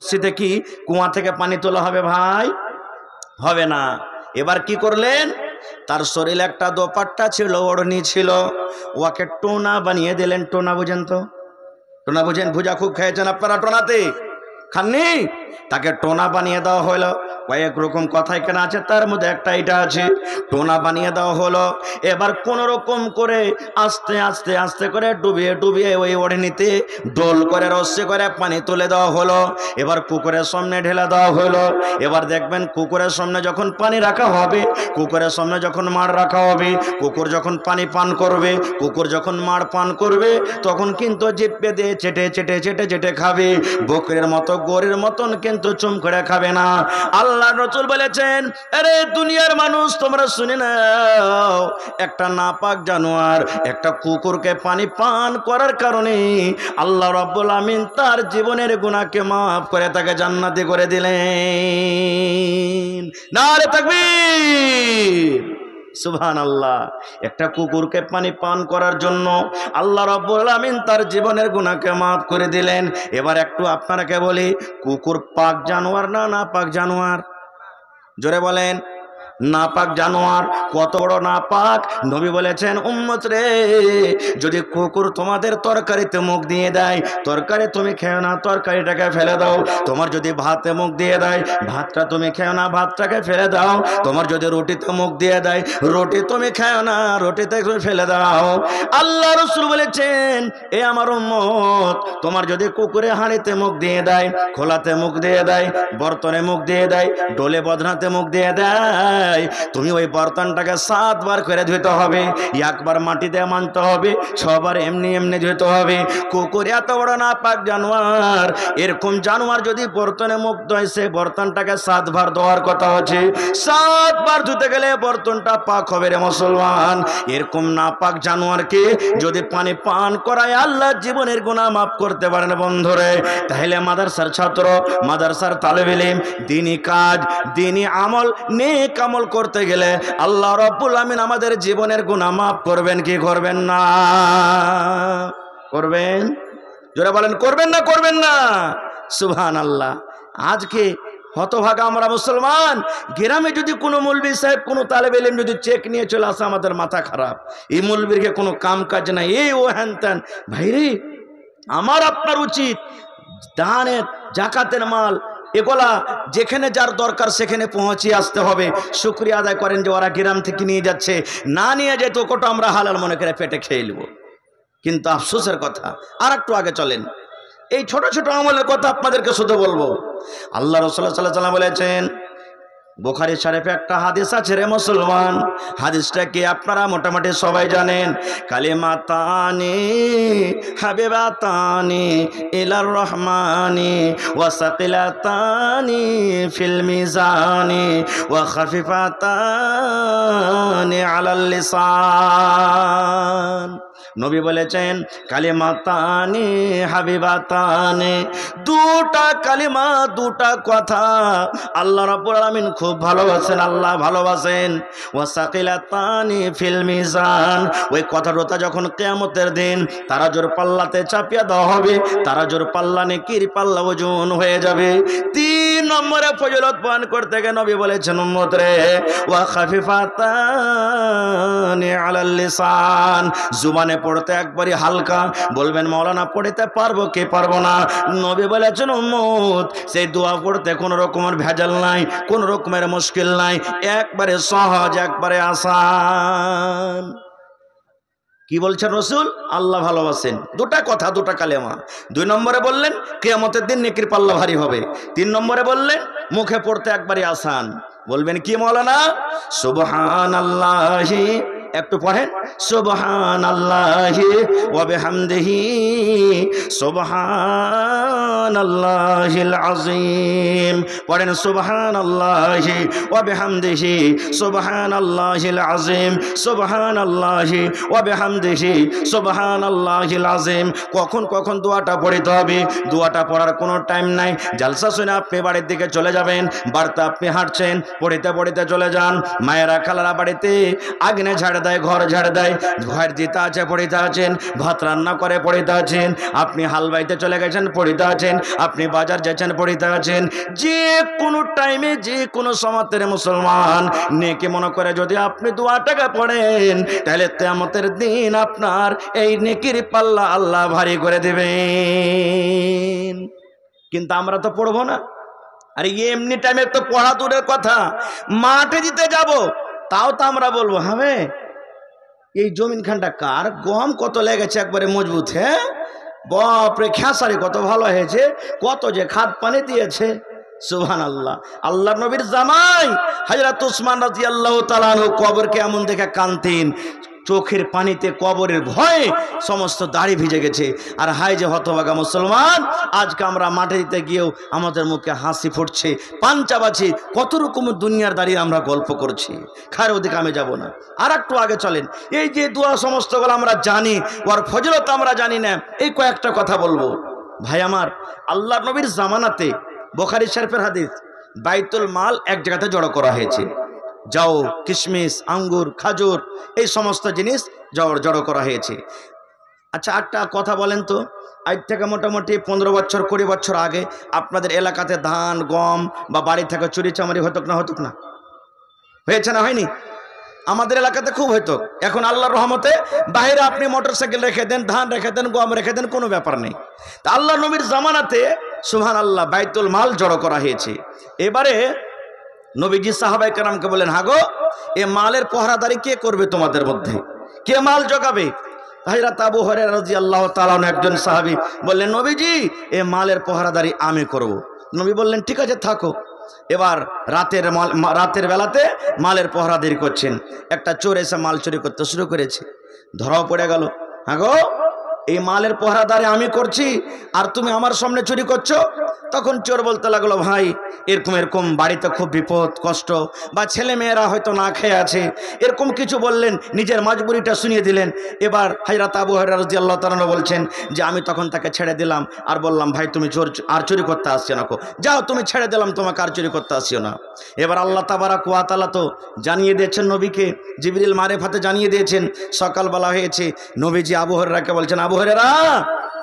রশ্মিতে কি কুয়া থেকে পানি তোলা হবে ভাই? হবে না। এবার কি করলেন, তার শরীরে একটা দোপাট্টা ছিল, ওড়নি ছিল, ওকে টোনা বানিয়ে দিলেন। টোনা বুঝেন তো? টোনা বুঝেন? ভুজা খুব খেয়েছেন আপনারা টোনাতে, খাননি? তাকে টোনা বানিয়ে দেওয়া হলো। কয়েক রকম কথা এখানে আছে, তার মধ্যে একটা এটা আছে, টোনা বানিয়ে দেওয়া হলো। এবার কোন রকম করে আস্তে আস্তে আস্তে করে ডুবিয়ে ডুবিয়ে ওই ওড়নিতে ডোল করে রস্যে করে পানি তুলে দেওয়া হলো। এবার কুকুরের সামনে ঢেলে দেওয়া হলো। এবার দেখবেন কুকুরের সামনে যখন পানি রাখা হবে, কুকুরের সামনে যখন মাড় রাখা হবে, কুকুর যখন পানি পান করবে, কুকুর যখন মাড় পান করবে, তখন কিন্তু জিভে দিয়ে চেটে চেটে চেটে চেটে খাবে। বকরির মতো গরুর মতন কিন্তু চুম করে খাবে না। আল্লাহ রাসূল বলেছেন, আরে দুনিয়ার মানুষ তোমরা শুনে নাও, একটা নাপাক জানোয়ার একটা কুকুরকে পানি পান করার কারণে আল্লাহ রাব্বুল আমিন তার জীবনের গুনাহকে মাফ করে তাকে জান্নাতি করে দিলেন। নারে তাকবীর, সুবহানাল্লাহ। একটা কুকুরকে পানি পান করার জন্য আল্লাহ রাব্বুল আমিন তার জীবনের গুনাহকে মাফ করে দিলেন। এবার একটু আপনাকে বলি, কুকুর পাক জানোয়ার না নাপাক জানোয়ার? জোরে বলেন। নাপাক জানোয়ার। কত বড় নাপাক? নবী বলেছেন, উম্মত রে, যদি কুকুর তোমাদের তরকারিতে মুখ দিয়ে দেয়, তরকারি তুমি খেও না, তরকারিটাকে ফেলে দাও। তোমার যদি ভাতে মুখ দিয়ে দেয়, ভাতটা তুমি খেও না, ভাতটাকে ফেলে দাও। তোমার যদি রুটিতে মুখ দিয়ে দেয়, রুটি তুমি খেও না, রুটিতে ফেলে দাও। আল্লাহ রাসূল বলেছেন, এ আমার উম্মত, তোমার যদি কুকুরে হাঁড়িতে মুখ দিয়ে দেয়, খোলাতে মুখ দিয়ে দেয়, বর্তনে মুখ দিয়ে দেয়, ডোলে বদনাতে মুখ দিয়ে দেয়, তুমি ওই বর্তনটাকে 7 বার করে ধুতে হবে। একবার মাটিতে মানতে হবে, 6 বার এমনি এমনি ধুতে হবে। কুকুর এত বড় নাপাক জানোয়ার, এরকম জানোয়ার যদি বর্তনে মুখ ধোয়, সে বর্তনটাকে 7 বার ধোয়ার কথা হচ্ছে। 7 বার ধুতে গেলে বর্তনটা পাক হবে রে মুসলমান। এরকম নাপাক জানোয়ারকে যদি পানি পান করায় আল্লাহ জীবনের গুনাহ মাফ করতে পারেন বন্ধুরে। তাহলে মাদ্রাসার ছাত্র, মাদ্রাসার তালেবে ইলম, দ্বীনি কাজ, দ্বীনি আমল, নেক আমল করতে গেলে আল্লাহ রাব্বুল আমিন আমাদের জীবনের গুনাহ মাফ করবেন কি করবেন না? করবেন। জোরে বলেন, করবেন না করবেন না? সুবহানাল্লাহ। আজকে হতভাগা আমরা মুসলমান, গ্রামে যদি কোনো মৌলভী সাহেব, কোনো তালেবে ইলম যদি চেক নিয়ে চলে আসে, আমাদের মাথা খারাপ। এই মৌলভীরকে কোনো কাম কাজ নাই, এই ও হ্যান ত্যান। ভাইরে, আমার আপনার উচিত দানের জাকাতের মাল এগুলা যেখানে যার দরকার সেখানে পৌঁছে আসতে হবে। শুকরিয়া আদায় করেন যে ওরা গ্রাম থেকে নিয়ে যাচ্ছে, না নিয়ে যেত ওটা আমরা হালাল মনে করে পেটে খেয়ে নেব। কিন্তু আফসোসের কথা, আর একটু আগে চলেন, এই ছোট ছোট আমলের কথা আপনাদেরকে শুধু বলবো। আল্লাহ রাসূল সাল্লাল্লাহু আলাইহি ওয়াসাল্লাম বলেছেন, বুখারী শরীফে একটা হাদিস আছে রে মুসলমান, হাদিসটা কি আপনারা মোটামুটি সবাই জানেন। কালিমাতানি হাবিবাতানি ইলার রহমানি ওয়া সাকিলাতানি ফিল মিজানি ওয়া খাফিফাতানি আলাল লিসান। নবী বলেছেন, কালিমাতানি হাবিবাতানি, দুটা কালিমা, দুটা কথা আল্লাহ রাব্বুল আলামিন খুব ভালোবাসেন, আল্লাহ ভালোবাসেন। ওয়া সাকিলাতানি ফিল মিজান, ওই কথাটা যখন কিয়ামতের দিন তারাজুর পাল্লাতে চাপিয়ে দেওয়া হবে, তারাজুর পাল্লা নেকির পাল্লা ওজন হয়ে যাবে। 3 নম্বরে ফজিলত পান করতে গিয়ে নবী বলেছেন, উম্মত রে, ওয়া খাফিফাতানি আলাল লিসান, জুবানে পড়তে একবারই হালকা। বলবেন মাওলানা পড়তে পারবো কি পারবো না? নবী বলেছেন, উম্মত, সেই দোয়া পড়তে কোনো রকমের ভেজাল নাই, কোনো রকমের মুশকিল নাই, একবারে সহজ, একবারে আসান। কি বলছেন রাসূল? আল্লাহ ভালোবাসেন। দুটা কথা, দুটা কালেমা। 2 নম্বরে বললেন কিয়ামতের দিন নেকির পাল্লা ভারী হবে। 3 নম্বরে বললেন মুখে পড়তে একবারে আসান। বলবেন কি মাওলানা? সুবহানাল্লাহি, একটু পড়েন, সুবহানাল্লাহি ওয়া বিহামদিহি সুবহানাল্লাহিল আযীম। পড়েন সুবহানাল্লাহি ওয়া বিহামদিহি সুবহানাল্লাহিল আযীম, সুবহানাল্লাহি ওয়া বিহামদিহি সুবহানাল্লাহিল আযীম। কখন কখন দোয়াটা পড়তে হবে? দোয়াটা পড়ার কোনো টাইম নাই। জালসা শুনে আপনি বাড়ির দিকে চলে যাবেন, বাড়িতে আপনি হাঁটছেন, পড়িতে পড়িতে চলে যান। মায়েরা খালারা বাড়িতে আগুনে ঝাড় ঝাড় দেয়, ঘর ঝাড় দেয়, ঘর দিতে আছে পড়িতে আছেন, ভাত রান্না করে পড়িতে আছেন, আপনি হাল বাইতে চলে গেছেন পড়িতে আছেন, আপনি বাজার যাচ্ছেন পড়িতে আছেন। যে কোনো টাইমে যে কোনো সমাতের মুসলমান নেকি মনে করে যদি আপনি 2 টাকা পড়েন, তাহলে কিয়ামতের দিন আপনার এই নেকির পাল্লা আল্লাহ ভারী করে দেবেন। কিন্তু আমরা তো পড়বো না। আর এমনি টাইমে তো পড়া দূরের কথা, মাঠে দিতে যাব তাও তো আমরা বলবো হ্যাঁ এই জমিন খানটা কার, গম কত লেগেছে একবারে মজবুত, হ্যাঁ বাপরে খেসারি কত ভালো হয়েছে, কত যে খাদ পানি দিয়েছে। সুবহানাল্লাহ। আল্লাহর নবীর জামাই হযরত উসমান রাদিয়াল্লাহু তাআলা আনহু কবরকে এমন দেখে কাঁদতেন, চোখের পানিতে কবরের ভয়ে সমস্ত দাড়ি ভিজে গেছে। আর হায় যে হতভাগা মুসলমান, আজকে আমরা মাঠে দিতে গিয়েও আমাদের মুখে হাসি ফুটছে, পাঞ্চাবাছি, কত রকম দুনিয়ার দাঁড়িয়ে আমরা গল্প করছি। খায়ের ওদিকে আমি যাব না, আর একটু আগে চলেন। এই যে দোয়া সমস্তগুলো আমরা জানি, ওর ফজিলত আমরা জানি না, এই কয়েকটা কথা বলবো। ভাই আমার, আল্লাহর নবীর জামানাতে বুখারী শরীফের হাদিস, বাইতুল মাল এক জায়গাতে জড়ো করা হয়েছে। যাও, কিশমিশ, আঙ্গুর, খাজুর, এই সমস্ত জিনিস জড়ো করা হয়েছে। আচ্ছা একটা কথা বলেন তো, আজ থেকে মোটামুটি 15 বছর 20 বছর আগে আপনাদের এলাকাতে ধান গম বা বাড়ি থেকে চুরি চামারি হতো না? হতো না? হয়েছে না হয়নি? আমাদের এলাকাতে খুব হতো। এখন আল্লাহর রহমতে বাইরে আপনি মোটরসাইকেল রেখে দেন, ধান রেখে দেন, গম রেখে দেন, কোনো ব্যাপার নেই। তা আল্লাহ নবীর জামানাতে সুবহানাল্লাহ বাইতুল মাল জড়ো করা হয়েছে। এবারে নবীজি সাহাবায়ে কেরামকে বলেন, হাগো এ মালের পহরাদারি কে করবে তোমাদের মধ্যে, কে মাল জগাবে? হযরত আবু হুরায়রা রাদিয়াল্লাহু তাআলা একজন সাহাবী বললেন, নবীজি এ মালের পহরাদারি আমি করব। নবী বললেন, ঠিক আছে থাকো। এবার রাতের বেলাতে মালের পহরাদারি করছেন, একটা চোর এসে মাল চুরি করতে শুরু করেছে, ধরাও পড়ে গেল। হাগো এই মালের পহরাদারি আমি করছি আর তুমি আমার সামনে চুরি করছো। তখন চোর বলতে লাগলো, ভাই এরকম এরকম বাড়িতে খুব বিপদ কষ্ট, বা ছেলে মেয়েরা হয়তো না খেয়ে আছে, এরকম কিছু বললেন, নিজের মজবুরিটা শুনিয়ে দিলেন। এবার হযরত আবু হুরায়রা রাদিয়াল্লাহু তাআলা বলছেন যে আমি তখন তাকে ছেড়ে দিলাম আর বললাম, ভাই তুমি চোর আর চুরি করতে আসছো না, যাও তুমি ছেড়ে দিলাম, তোমাকে আর চুরি করতে আসছো না। এবার আল্লাহ তাবারাক ওয়া তাআলা তো জানিয়ে দিয়েছেন নবীকে, জিবরিল মারেফাতে জানিয়ে দিয়েছেন। সকালবেলা হয়েছে, নবীজি আবু হুরায়রাকে বলছেন, আবু হুরায়রা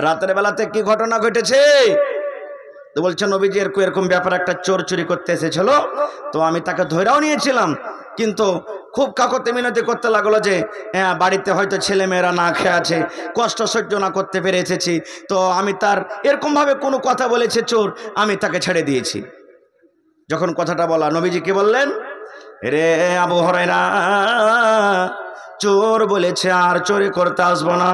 রাতের বেলাতে কি ঘটনা ঘটেছে? তো বলছে, নবীজি এরকম ব্যাপার, একটা চোর চুরি করতে এসেছিল, তো আমি তাকে ধরেও নিয়েছিলাম, কিন্তু খুব কাকতে মিনতি করতে লাগলো যে হ্যাঁ বাড়িতে হয়তো ছেলে মেয়েরা না খেয়ে আছে, কষ্ট সহ্য না করতে পেরে এসেছি, তো আমি তার এরকমভাবে কোনো কথা বলেছে চোর, আমি তাকে ছেড়ে দিয়েছি। যখন কথাটা বলা, নবীজি কি বললেন, রে আবু হুরায়রা, চোর বলেছে আর চুরি করতে আসবো না,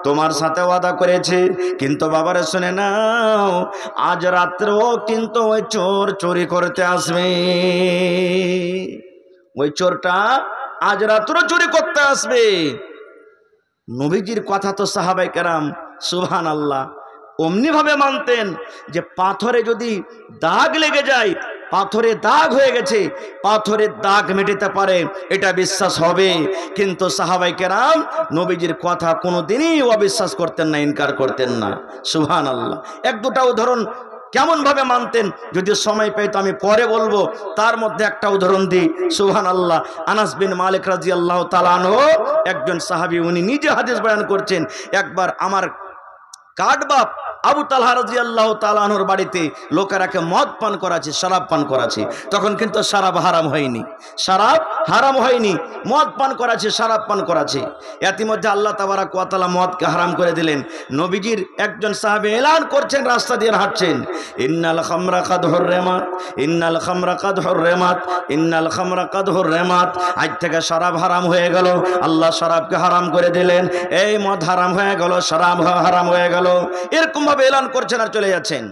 তোমার সাথে ওয়াদা করেছে, কিন্তু বাবারে শুনে নাও, আজ রাত্রেও কিন্তু ওই চোর চুরি করতে আসবে। ওই চোরটা আজ রাত্রেও চুরি করতে আসবে। নবীজির কথা তো সাহাবায়ে কেরাম সুবহানাল্লাহ অমনি ভাবে মানতেন যে পাথরে যদি দাগ লেগে যায়, পাথরে দাগ হয়ে গেছে, পাথরের দাগ মেটাতে পারে, এটা বিশ্বাস হবে। কিন্তু সাহাবায়ে কেরাম নবীজির কথা কোনোদিনই অবিশ্বাস করতেন না, ইনকার করতেন না। সুবহানাল্লাহ। এক দুটা উদাহরণ কেমন ভাবে মানতেন যদি সময় পাই তো আমি পরে বলবো, তার মধ্যে একটা উদাহরণ দিই। সুবহানাল্লাহ। আনাস বিন মালিক রাদিয়াল্লাহু তাআলা আনহু একজন সাহাবী, উনি নিজে হাদিস বয়ান করছেন, একবার আমার কাঠবাপ আবু তালহা রাদিয়াল্লাহু তাআলা আনহুর বাড়িতে লোকেরাকে মদ পান করাছে, শরাব পান করাছে। তখন কিন্তু শরাব হারাম হয়নি, শরাব হারাম হয়নি, মদ পান করাছে, শরাব পান করাছে। ইতিমধ্যে আল্লাহ তাবারাক ওয়া তাআলা মদকে হারাম করে দিলেন। নবীজির একজন সাহাবী এলান করছেন, রাস্তা দিয়ে হাঁটছেন, ইন্নাল খামরা কাদ হুররিমাত, ইন্নাল খামরা কাদ হুররিমাত, ইন্নাল খামরা কাদ হুররিমাত। আজ থেকে শরাব হারাম হয়ে গেল, আল্লাহ শরাবকে হারাম করে দিলেন, এই মদ হারাম হয়ে গেল, শরাব হারাম হয়ে গেল, এরকম ভাবে এলান করছেন আর চলে যাচ্ছেন।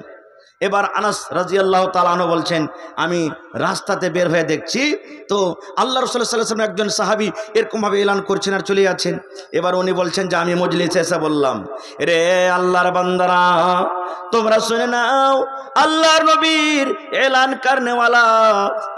এবার আনাস রাদিয়াল্লাহু তাআলা আনহু বলছেন, আমি রাস্তাতে বের হয়ে দেখছি তো আল্লাহ রাসূল সাল্লাল্লাহু আলাইহি ওয়াসাল্লাম একজন সাহাবী এরকম ভাবে এলান করছেন আর চলে যাচ্ছেন। এবার উনি বলছেন যে আমি মজলিসে এসে বললাম, রে আল্লাহর বান্দারা, তোমরা শুনে নাও, আল্লাহর নবীর এলান কারনেওয়ালা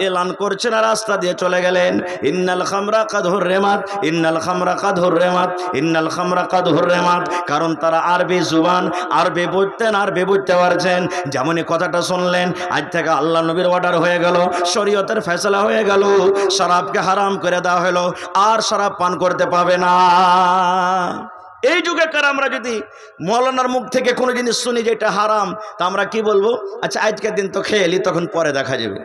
এলান করছেন আর রাস্তা দিয়ে চলে গেলেন, ইন্নাল খামরা কাদ হুররিমাত, ইন্নাল খামরা কাদ হুররিমাত, ইন্নাল খামরা কাদ হুররিমাত। কারণ তারা আরবি জুবান, আরবি বুঝতেন, আরবি বুঝতে পারছেন। যেমনই কথাটা শুনলেন, আজ থেকে আল্লাহ নবীর অর্ডার হয়ে গেল, শরীয়তের ফয়সালা হয়ে গেল, শরাবকে হারাম করে দেওয়া হলো, আর শরাব পান করতে পাবে না। এই যুগেকার আমরা যদি মৌলানার মুখ থেকে কোনো জিনিস শুনি যে এটা হারাম, তা আমরা কি বলবো? আচ্ছা আজকের দিন তো খেয়ে এলি, তখন পরে দেখা যাবে।